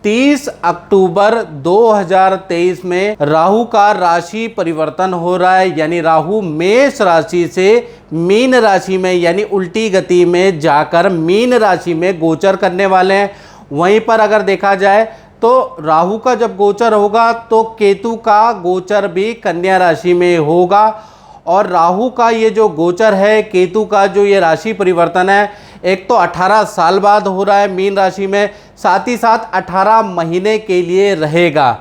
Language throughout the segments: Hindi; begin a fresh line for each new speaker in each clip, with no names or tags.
30 अक्टूबर 2023 में राहु का राशि परिवर्तन हो रहा है, यानी राहु मेष राशि से मीन राशि में यानी उल्टी गति में जाकर मीन राशि में गोचर करने वाले हैं। वहीं पर अगर देखा जाए तो राहु का जब गोचर होगा तो केतु का गोचर भी कन्या राशि में होगा। और राहु का ये जो गोचर है, केतु का जो ये राशि परिवर्तन है, एक तो 18 साल बाद हो रहा है मीन राशि में, साथ ही साथ 18 महीने के लिए रहेगा।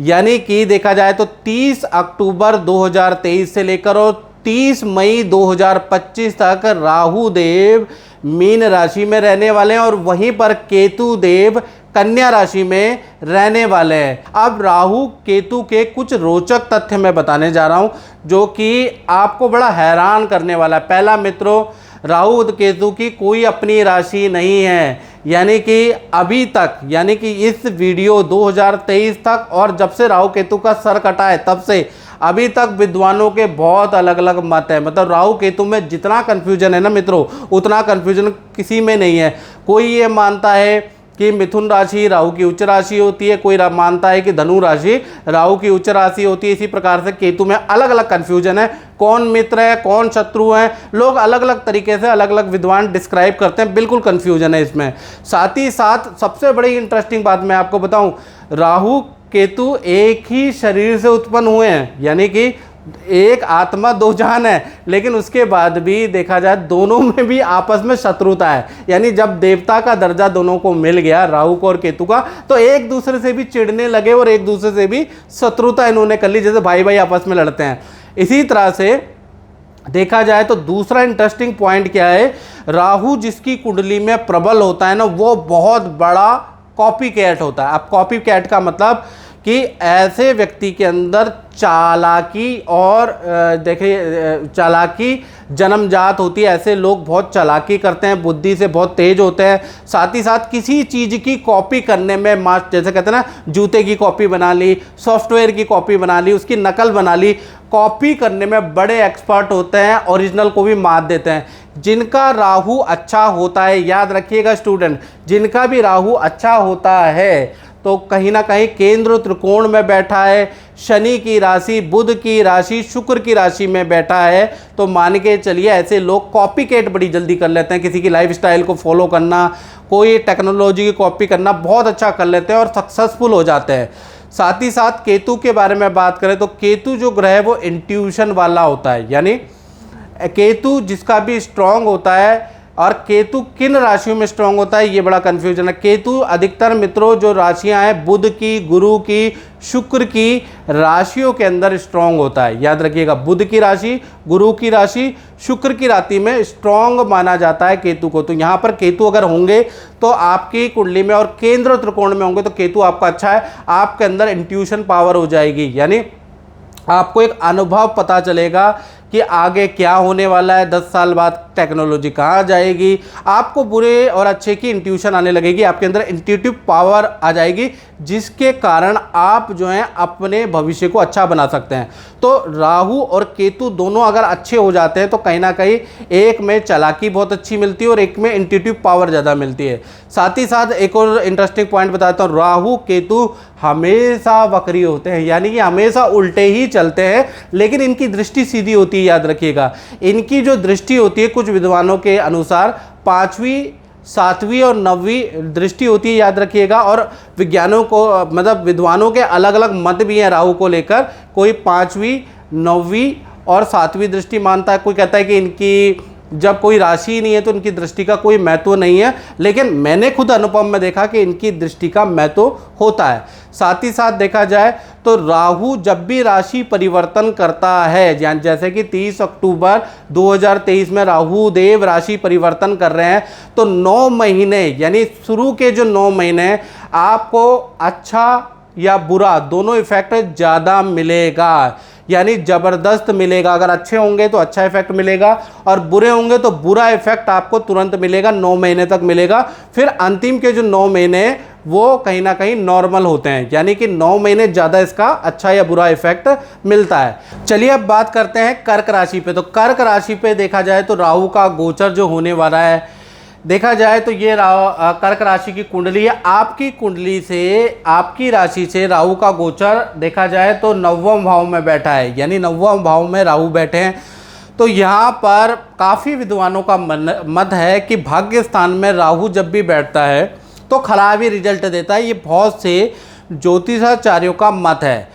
यानी कि देखा जाए तो 30 अक्टूबर 2023 से लेकर और 30 मई 2025 तक राहु देव मीन राशि में रहने वाले हैं और वहीं पर केतु देव कन्या राशि में रहने वाले हैं। अब राहु केतु के कुछ रोचक तथ्य मैं बताने जा रहा हूं जो कि आपको बड़ा हैरान करने वाला है। पहला मित्रों, राहु केतु की कोई अपनी राशि नहीं है, यानी कि अभी तक, यानी कि इस वीडियो 2023 तक और जब से राहु केतु का सर कटा है तब से अभी तक विद्वानों के बहुत अलग अलग मत हैं। मतलब राहु केतु में जितना कन्फ्यूजन है ना मित्रों, उतना कन्फ्यूजन किसी में नहीं है। कोई ये मानता है कि मिथुन राशि राहु की उच्च राशि होती है, कोई मानता है कि धनु राशि राहु की उच्च राशि होती है। इसी प्रकार से केतु में अलग अलग कन्फ्यूजन है, कौन मित्र है कौन शत्रु है, लोग अलग अलग तरीके से अलग अलग विद्वान डिस्क्राइब करते हैं, बिल्कुल कन्फ्यूजन है इसमें। साथ ही साथ सबसे बड़ी इंटरेस्टिंग बात मैं आपको बताऊं, राहु केतु एक ही शरीर से उत्पन्न हुए हैं, यानी कि एक आत्मा दो जान है, लेकिन उसके बाद भी देखा जाए दोनों में भी आपस में शत्रुता है। यानी जब देवता का दर्जा दोनों को मिल गया, राहु को और केतु का, तो एक दूसरे से भी चिढ़ने लगे और एक दूसरे से भी शत्रुता इन्होंने कर ली, जैसे भाई भाई आपस में लड़ते हैं। इसी तरह से देखा जाए तो दूसरा इंटरेस्टिंग पॉइंट क्या है, राहु जिसकी कुंडली में प्रबल होता है ना, वो बहुत बड़ा कॉपी कैट होता है। अब कॉपी कैट का मतलब कि ऐसे व्यक्ति के अंदर चालाकी और देखिए चालाकी जन्मजात होती है। ऐसे लोग बहुत चालाकी करते हैं, बुद्धि से बहुत तेज होते हैं। साथ ही साथ किसी चीज़ की कॉपी करने में जैसे कहते हैं ना, जूते की कॉपी बना ली, सॉफ्टवेयर की कॉपी बना ली, उसकी नकल बना ली, कॉपी करने में बड़े एक्सपर्ट होते हैं, ओरिजिनल को भी मात देते हैं। जिनका राहु अच्छा होता है, याद रखिएगा स्टूडेंट, जिनका भी राहु अच्छा होता है तो कहीं ना कहीं केंद्र त्रिकोण में बैठा है, शनि की राशि, बुध की राशि, शुक्र की राशि में बैठा है, तो मान के चलिए ऐसे लोग कॉपी कैट बड़ी जल्दी कर लेते हैं। किसी की लाइफस्टाइल को फॉलो करना, कोई टेक्नोलॉजी की कॉपी करना बहुत अच्छा कर लेते हैं और सक्सेसफुल हो जाते हैं। साथ ही साथ केतु के बारे में बात करें तो केतु जो ग्रह है वो इंट्यूशन वाला होता है, यानी केतु जिसका भी स्ट्रांग होता है। और केतु किन राशियों में स्ट्रांग होता है, ये बड़ा कंफ्यूजन है। केतु अधिकतर मित्रों जो राशियां हैं बुध की, गुरु की, शुक्र की राशियों के अंदर स्ट्रांग होता है। याद रखिएगा, बुध की राशि, गुरु की राशि, शुक्र की राशि में स्ट्रांग माना जाता है केतु को। तो यहाँ पर केतु अगर होंगे तो आपकी कुंडली में और केंद्र त्रिकोण में होंगे तो केतु आपका अच्छा है, आपके अंदर इंट्यूशन पावर हो जाएगी, यानी आपको एक अनुभव पता चलेगा कि आगे क्या होने वाला है, 10 साल बाद टेक्नोलॉजी कहाँ जाएगी। आपको बुरे और अच्छे की इंट्यूशन आने लगेगी, आपके अंदर इंट्यूटिव पावर आ जाएगी, जिसके कारण आप जो हैं अपने भविष्य को अच्छा बना सकते हैं। तो राहु और केतु दोनों अगर अच्छे हो जाते हैं तो कहीं ना कहीं एक में चालाकी बहुत अच्छी मिलती है और एक में इंट्यूटिव पावर ज़्यादा मिलती है। साथ ही साथ एक और इंटरेस्टिंग पॉइंट बताता हूँ, राहु केतु हमेशा वक्री होते हैं, यानी कि हमेशा उल्टे ही चलते हैं, लेकिन इनकी दृष्टि सीधी होती है। याद रखिएगा, इनकी जो दृष्टि होती है कुछ विद्वानों के अनुसार 5वीं, 7वीं और 9वीं दृष्टि होती है, याद रखिएगा। और विज्ञानों को मतलब विद्वानों के अलग अलग मत भी हैं राहु को लेकर, कोई 5वीं, 9वीं और 7वीं दृष्टि मानता है, कोई कहता है कि इनकी जब कोई राशि ही नहीं है तो इनकी दृष्टि का कोई महत्व नहीं है, लेकिन मैंने खुद अनुभव में देखा कि इनकी दृष्टि का महत्व होता है। साथ ही साथ देखा जाए तो राहु जब भी राशि परिवर्तन करता है, जैसे कि 30 अक्टूबर 2023 में राहु देव राशि परिवर्तन कर रहे हैं, तो 9 महीने यानी शुरू के जो 9 महीने आपको अच्छा या बुरा दोनों इफेक्ट ज़्यादा मिलेगा, यानी ज़बरदस्त मिलेगा। अगर अच्छे होंगे तो अच्छा इफेक्ट मिलेगा और बुरे होंगे तो बुरा इफेक्ट आपको तुरंत मिलेगा, 9 महीने तक मिलेगा। फिर अंतिम के जो 9 महीने वो कहीं ना कहीं नॉर्मल होते हैं, यानी कि 9 महीने ज़्यादा इसका अच्छा या बुरा इफेक्ट मिलता है। चलिए अब बात करते हैं कर्क राशि पे। तो कर्क राशि पे देखा जाए तो राहु का गोचर जो होने वाला है, देखा जाए तो ये कर्क राशि की कुंडली है। आपकी कुंडली से, आपकी राशि से राहु का गोचर देखा जाए तो 9वें भाव में बैठा है, यानी 9वें भाव में राहु बैठे हैं। तो यहाँ पर काफ़ी विद्वानों का मत है कि भाग्य स्थान में राहु जब भी बैठता है तो खराब ही रिजल्ट देता है। ये बहुत से ज्योतिषाचार्यों का मत है,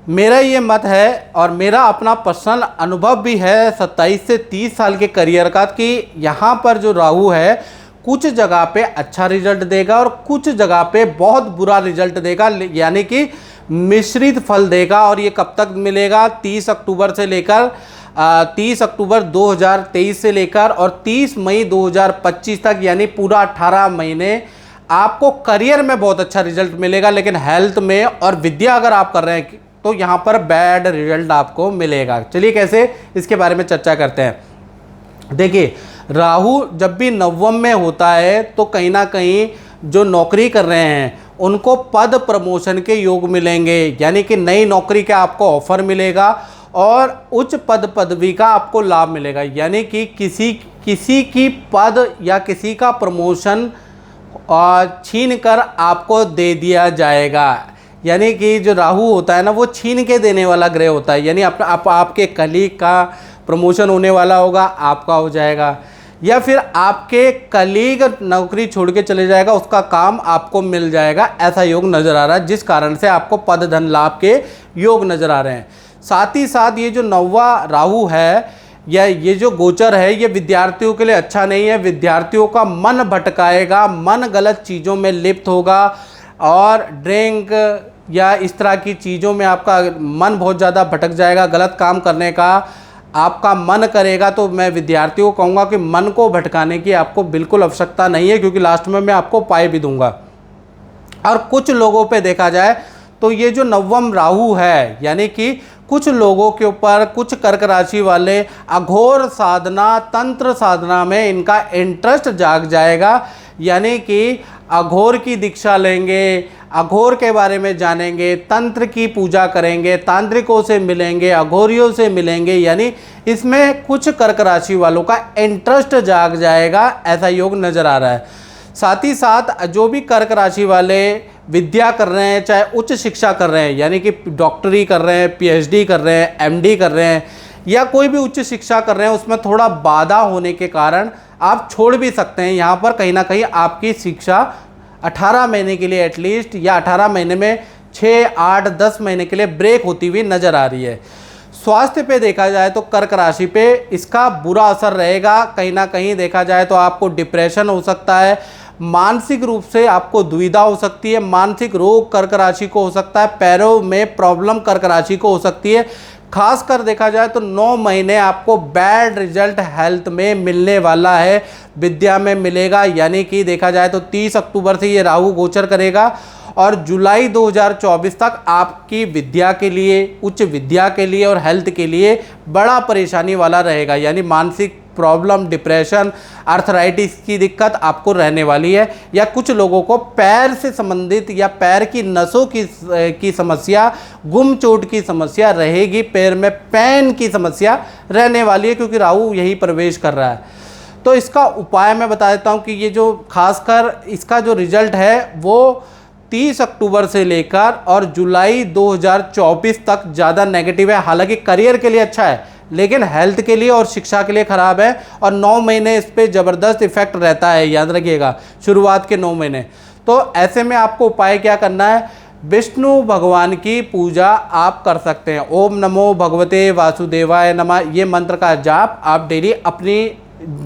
मेरा ये मत है और मेरा अपना पर्सनल अनुभव भी है 27 से 30 साल के करियर का, कि यहाँ पर जो राहु है कुछ जगह पे अच्छा रिजल्ट देगा और कुछ जगह पे बहुत बुरा रिजल्ट देगा, यानी कि मिश्रित फल देगा। और ये कब तक मिलेगा? 30 अक्टूबर से लेकर 30 अक्टूबर 2023 से लेकर और 30 मई 2025 तक, यानी पूरा 18 महीने आपको करियर में बहुत अच्छा रिजल्ट मिलेगा। लेकिन हेल्थ में और विद्या अगर आप कर रहे हैं तो यहाँ पर बैड रिजल्ट आपको मिलेगा। चलिए कैसे, इसके बारे में चर्चा करते हैं। देखिए, राहु जब भी 9वें में होता है तो कहीं ना कहीं जो नौकरी कर रहे हैं उनको पद प्रमोशन के योग मिलेंगे, यानी कि नई नौकरी का आपको ऑफर मिलेगा और उच्च पद पदवी का आपको लाभ मिलेगा, यानी कि किसी की पद या किसी का प्रमोशन छीन कर आपको दे दिया जाएगा। यानी कि जो राहु होता है ना, वो छीन के देने वाला ग्रह होता है, यानी आपके कलीग का प्रमोशन होने वाला होगा, आपका हो जाएगा, या फिर आपके कलीग नौकरी छोड़ के चले जाएगा, उसका काम आपको मिल जाएगा। ऐसा योग नज़र आ रहा है, जिस कारण से आपको पद धन लाभ के योग नज़र आ रहे हैं। साथ ही साथ ये जो 9वां राहु है या ये जो गोचर है, ये विद्यार्थियों के लिए अच्छा नहीं है। विद्यार्थियों का मन भटकाएगा, मन गलत चीज़ों में लिप्त होगा और ड्रिंक या इस तरह की चीज़ों में आपका मन बहुत ज़्यादा भटक जाएगा, गलत काम करने का आपका मन करेगा। तो मैं विद्यार्थियों को कहूँगा कि मन को भटकाने की आपको बिल्कुल आवश्यकता नहीं है, क्योंकि लास्ट में मैं आपको उपाय भी दूंगा। और कुछ लोगों पे देखा जाए तो ये जो 9वां राहु है, यानी कि कुछ लोगों के ऊपर, कुछ कर्क राशि वाले अघोर साधना, तंत्र साधना में इनका इंटरेस्ट जाग जाएगा, यानी कि अघोर की दीक्षा लेंगे, अघोर के बारे में जानेंगे, तंत्र की पूजा करेंगे, तांत्रिकों से मिलेंगे, अघोरियों से मिलेंगे, यानी इसमें कुछ कर्क राशि वालों का इंटरेस्ट जाग जाएगा, ऐसा योग नज़र आ रहा है। साथ ही साथ जो भी कर्क राशि वाले विद्या कर रहे हैं, चाहे उच्च शिक्षा कर रहे हैं, यानी कि डॉक्टरी कर रहे हैं, पीएचडी कर रहे हैं, एमडी कर रहे हैं, या कोई भी उच्च शिक्षा कर रहे हैं, उसमें थोड़ा बाधा होने के कारण आप छोड़ भी सकते हैं। यहाँ पर कहीं ना कहीं आपकी शिक्षा 18 महीने के लिए एटलीस्ट, या 18 महीने में 6, 8, 10 महीने के लिए ब्रेक होती हुई नज़र आ रही है। स्वास्थ्य पे देखा जाए तो कर्क राशि पे इसका बुरा असर रहेगा। कहीं ना कहीं देखा जाए तो आपको डिप्रेशन हो सकता है, मानसिक रूप से आपको दुविधा हो सकती है, मानसिक रोग कर्क राशि को हो सकता है, पैरों में प्रॉब्लम कर्क राशि को हो सकती है। खासकर देखा जाए तो 9 महीने आपको बैड रिजल्ट हेल्थ में मिलने वाला है, विद्या में मिलेगा। यानी कि देखा जाए तो 30 अक्टूबर से ये राहु गोचर करेगा और जुलाई 2024 तक आपकी विद्या के लिए, उच्च विद्या के लिए और हेल्थ के लिए बड़ा परेशानी वाला रहेगा। यानी मानसिक प्रॉब्लम, डिप्रेशन, आर्थराइटिस की दिक्कत आपको रहने वाली है, या कुछ लोगों को पैर से संबंधित या पैर की नसों की समस्या, गुम चोट की समस्या रहेगी, पैर में पेन की समस्या रहने वाली है, क्योंकि राहु यही प्रवेश कर रहा है। तो इसका उपाय मैं बता देता हूँ कि ये जो खासकर इसका जो रिजल्ट है वो 30 अक्टूबर से लेकर और जुलाई 2024 तक ज़्यादा नेगेटिव है। हालांकि करियर के लिए अच्छा है, लेकिन हेल्थ के लिए और शिक्षा के लिए ख़राब है, और 9 महीने इस पर ज़बरदस्त इफेक्ट रहता है, याद रखिएगा, शुरुआत के 9 महीने। तो ऐसे में आपको उपाय क्या करना है? विष्णु भगवान की पूजा आप कर सकते हैं। ओम नमो भगवते वासुदेवाय नमः, ये मंत्र का जाप आप डेली अपनी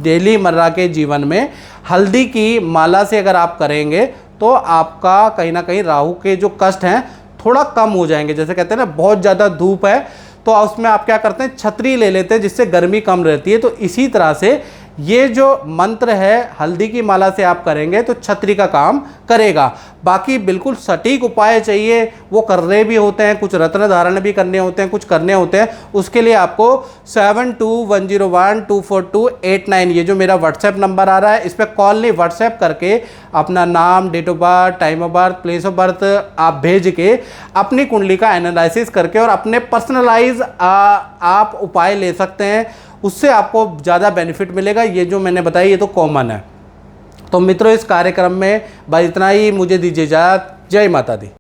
डेली मर्रा के जीवन में हल्दी की माला से अगर आप करेंगे तो आपका कहीं ना कहीं राहु के जो कष्ट हैं थोड़ा कम हो जाएंगे। जैसे कहते हैं ना, बहुत ज़्यादा धूप है तो उसमें आप क्या करते हैं, छतरी ले लेते हैं, जिससे गर्मी कम रहती है। तो इसी तरह से ये जो मंत्र है हल्दी की माला से आप करेंगे तो छतरी का काम करेगा। बाकी बिल्कुल सटीक उपाय चाहिए, वो कर रहे भी होते हैं, कुछ रत्न धारण भी करने होते हैं, कुछ करने होते हैं। उसके लिए आपको 7210124289, ये जो मेरा व्हाट्सएप नंबर आ रहा है, इस पर कॉल नहीं, व्हाट्सएप करके अपना नाम, date of birth, time of birth, place of birth आप भेज के अपनी कुंडली का एनालिसिस करके और अपने पर्सनलाइज आप उपाय ले सकते हैं। उससे आपको ज़्यादा बेनिफिट मिलेगा। ये जो मैंने बताया ये तो कॉमन है। तो मित्रों, इस कार्यक्रम में बस इतना ही। मुझे दीजिए इजाज़त। जय माता दी।